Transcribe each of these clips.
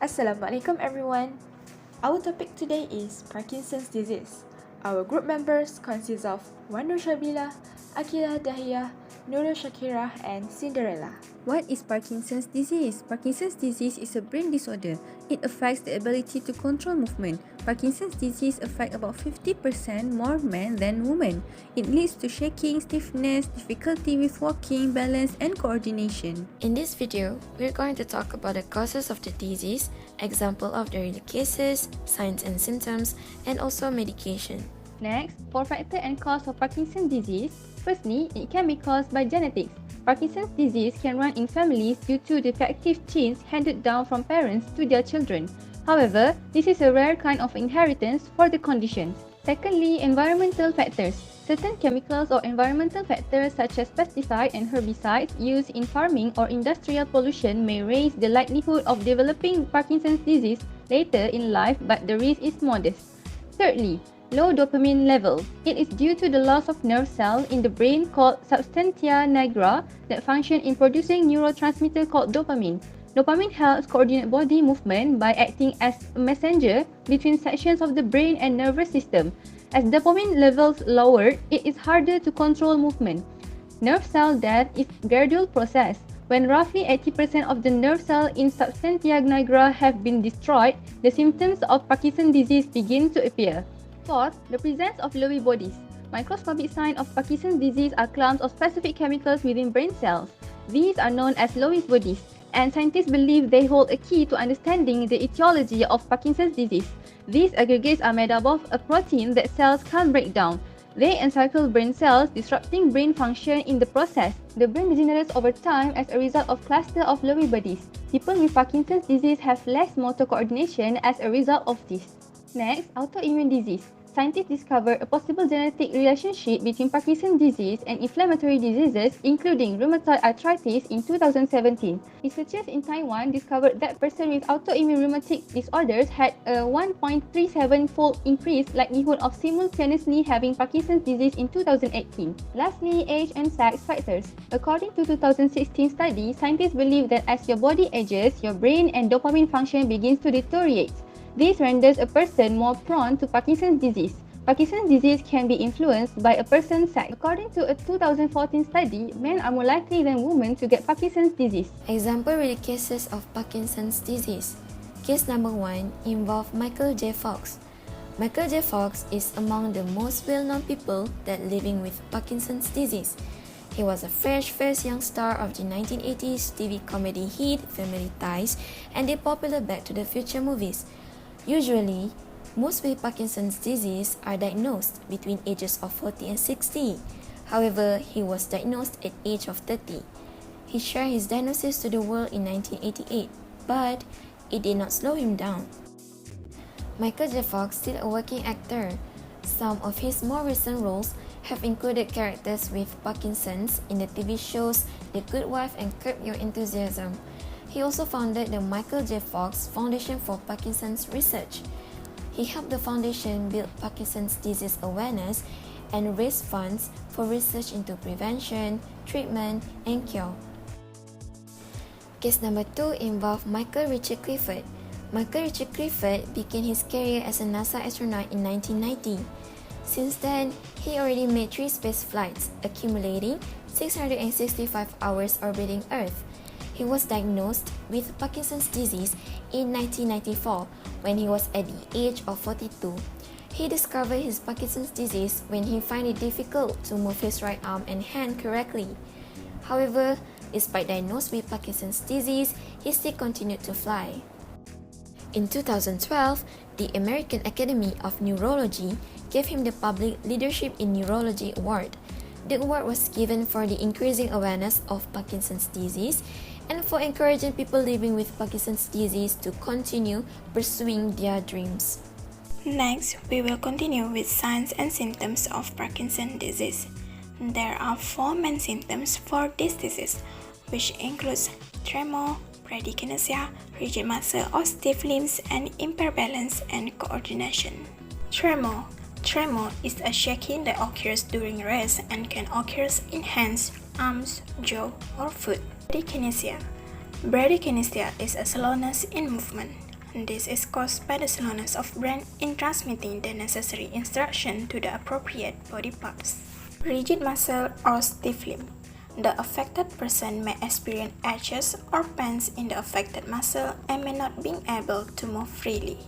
Assalamualaikum everyone. Our topic today is Parkinson's disease. Our group members consist of Wan Nur Shabila, Akila Dahiyah, Nurul Shakira and Cinderella. What is Parkinson's disease? Parkinson's disease is a brain disorder. It affects the ability to control movement. Parkinson's disease affects about 50% more men than women. It leads to shaking, stiffness, difficulty with walking, balance, and coordination. In this video, we're going to talk about the causes of the disease, example of the real cases, signs and symptoms, and also medication. Next, for factor and cause of Parkinson's disease, firstly, it can be caused by genetics. Parkinson's disease can run in families due to defective genes handed down from parents to their children. However, this is a rare kind of inheritance for the condition. Secondly, environmental factors. Certain chemicals or environmental factors such as pesticides and herbicides used in farming or industrial pollution may raise the likelihood of developing Parkinson's disease later in life, but the risk is modest. Thirdly, low dopamine level. It is due to the loss of nerve cells in the brain called substantia nigra that function in producing neurotransmitter called dopamine. Dopamine helps coordinate body movement by acting as a messenger between sections of the brain and nervous system. As dopamine levels lower, it is harder to control movement. Nerve cell death is a gradual process. When roughly 80% of the nerve cells in substantia nigra have been destroyed, the symptoms of Parkinson's disease begin to appear. Fourth, the presence of Lewy bodies. Microscopic signs of Parkinson's disease are clumps of specific chemicals within brain cells. These are known as Lewy bodies, and scientists believe they hold a key to understanding the etiology of Parkinson's disease. These aggregates are made up of a protein that cells can't break down. They encircle brain cells, disrupting brain function in the process. The brain degenerates over time as a result of cluster of Lewy bodies. People with Parkinson's disease have less motor coordination as a result of this. Next, autoimmune disease. Scientists discovered a possible genetic relationship between Parkinson's disease and inflammatory diseases, including rheumatoid arthritis, in 2017. Researchers in Taiwan discovered that persons with autoimmune rheumatic disorders had a 1.37-fold increased likelihood of simultaneously having Parkinson's disease in 2018. Lastly, age and sex factors. According to 2016 study, scientists believe that as your body ages, your brain and dopamine function begins to deteriorate. This renders a person more prone to Parkinson's disease. Parkinson's disease can be influenced by a person's sex. According to a 2014 study, men are more likely than women to get Parkinson's disease. Example real cases of Parkinson's disease. Case number 1 involved Michael J. Fox. Michael J. Fox is among the most well-known people that living with Parkinson's disease. He was a fresh-faced young star of the 1980s TV comedy hit Family Ties and the popular Back to the Future movies. Usually, most with Parkinson's disease are diagnosed between ages of 40 and 60. However, he was diagnosed at age of 30. He shared his diagnosis to the world in 1988, but it did not slow him down. Michael J. Fox is still a working actor. Some of his more recent roles have included characters with Parkinson's in the TV shows The Good Wife and Curb Your Enthusiasm. He also founded the Michael J. Fox Foundation for Parkinson's Research. He helped the foundation build Parkinson's disease awareness and raise funds for research into prevention, treatment, and cure. Case number 2 involved Michael Richard Clifford. Michael Richard Clifford began his career as a NASA astronaut in 1990. Since then, he already made 3 space flights, accumulating 665 hours orbiting Earth. He was diagnosed with Parkinson's disease in 1994 when he was at the age of 42. He discovered his Parkinson's disease when he found it difficult to move his right arm and hand correctly. However, despite diagnosed with Parkinson's disease, he still continued to fly. In 2012, the American Academy of Neurology gave him the Public Leadership in Neurology Award. The award was given for the increasing awareness of Parkinson's disease and for encouraging people living with Parkinson's disease to continue pursuing their dreams. Next, we will continue with signs and symptoms of Parkinson's disease. There are 4 main symptoms for this disease, which includes tremor, bradykinesia, rigid muscle or stiff limbs, and impaired balance and coordination. Tremor. Tremor is a shaking that occurs during rest and can occur in hands, arms, jaw, or foot. Bradykinesia. Bradykinesia is a slowness in movement. This is caused by the slowness of brain in transmitting the necessary instruction to the appropriate body parts. Rigid muscle or stiff limb. The affected person may experience aches or pains in the affected muscle and may not be able to move freely.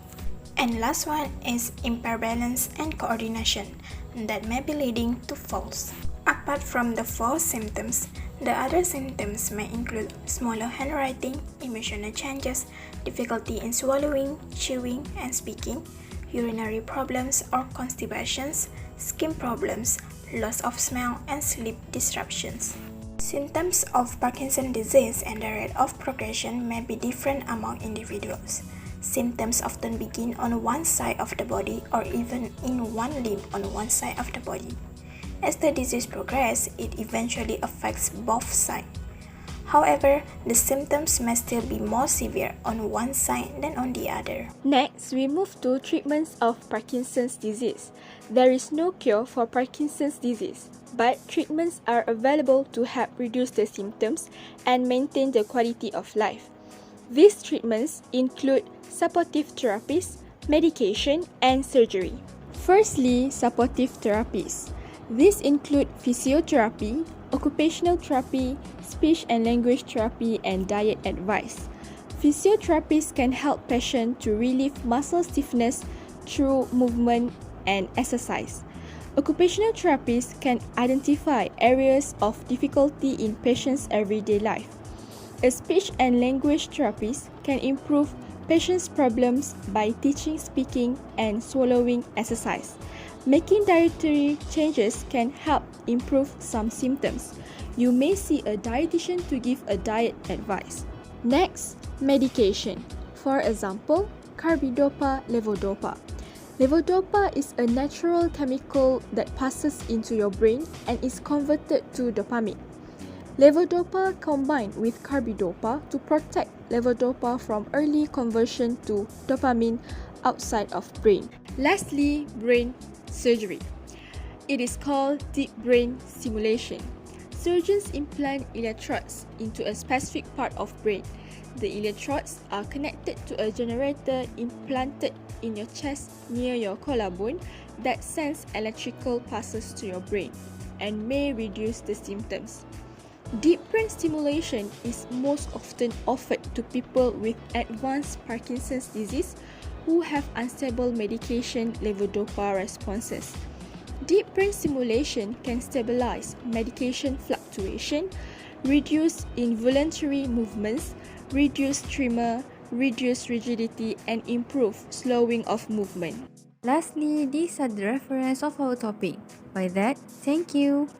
And last one is impaired balance and coordination that may be leading to falls. Apart from the fall symptoms, the other symptoms may include smaller handwriting, emotional changes, difficulty in swallowing, chewing, and speaking, urinary problems or constipations, skin problems, loss of smell, and sleep disruptions. Symptoms of Parkinson's disease and the rate of progression may be different among individuals. Symptoms often begin on one side of the body or even in one limb on one side of the body. As the disease progresses, it eventually affects both sides. However, the symptoms may still be more severe on one side than on the other. Next, we move to treatments of Parkinson's disease. There is no cure for Parkinson's disease, but treatments are available to help reduce the symptoms and maintain the quality of life. These treatments include supportive therapies, medication, and surgery. Firstly, supportive therapies. These include physiotherapy, occupational therapy, speech and language therapy, and diet advice. Physiotherapists can help patients to relieve muscle stiffness through movement and exercise. Occupational therapists can identify areas of difficulty in patients' everyday life. A speech and language therapist can improve patients' problems by teaching speaking and swallowing exercise. Making dietary changes can help improve some symptoms. You may see a dietitian to give a diet advice. Next, medication. For example, carbidopa, levodopa. Levodopa is a natural chemical that passes into your brain and is converted to dopamine. Levodopa combined with carbidopa to protect levodopa from early conversion to dopamine outside of brain. Lastly, brain surgery. It is called deep brain stimulation. Surgeons implant electrodes into a specific part of brain. The electrodes are connected to a generator implanted in your chest near your collarbone that sends electrical pulses to your brain and may reduce the symptoms. Deep brain stimulation is most often offered to people with advanced Parkinson's disease who have unstable medication levodopa responses. Deep brain stimulation can stabilize medication fluctuation, reduce involuntary movements, reduce tremor, reduce rigidity, and improve slowing of movement. Lastly, these are the reference of our topic. By that, thank you.